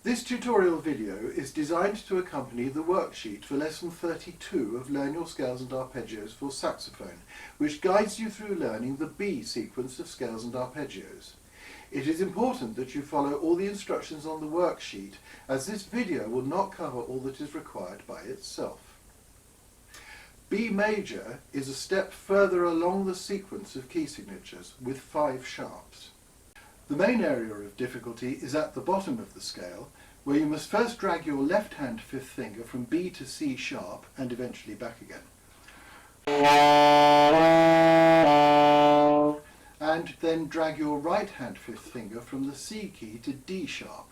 This tutorial video is designed to accompany the worksheet for lesson 32 of Learn Your Scales and Arpeggios for Saxophone, which guides you through learning the B sequence of scales and arpeggios. It is important that you follow all the instructions on the worksheet, as this video will not cover all that is required by itself. B major is a step further along the sequence of key signatures with 5 sharps. The main area of difficulty is at the bottom of the scale, where you must first drag your left-hand fifth finger from B to C sharp and eventually back again. And then drag your right-hand fifth finger from the C key to D sharp.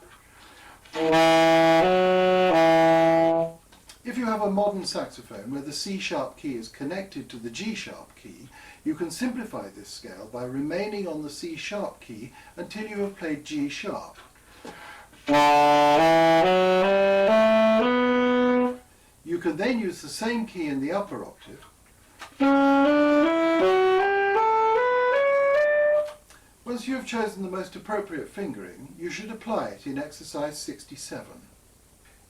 If you have a modern saxophone where the C sharp key is connected to the G sharp key, you can simplify this scale by remaining on the C sharp key until you have played G sharp. You can then use the same key in the upper octave. Once you have chosen the most appropriate fingering, you should apply it in exercise 67.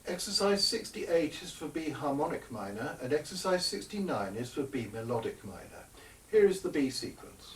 Exercise 68 is for B harmonic minor and exercise 69 is for B melodic minor. Here is the B sequence.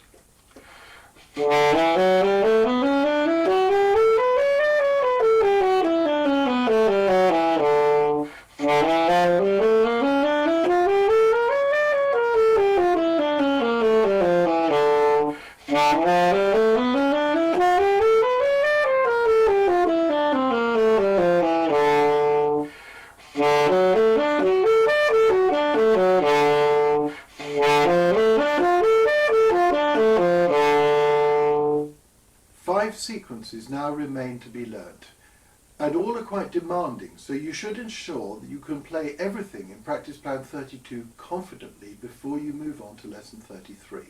5 sequences now remain to be learnt, and all are quite demanding, so you should ensure that you can play everything in practice plan 32 confidently before you move on to lesson 33.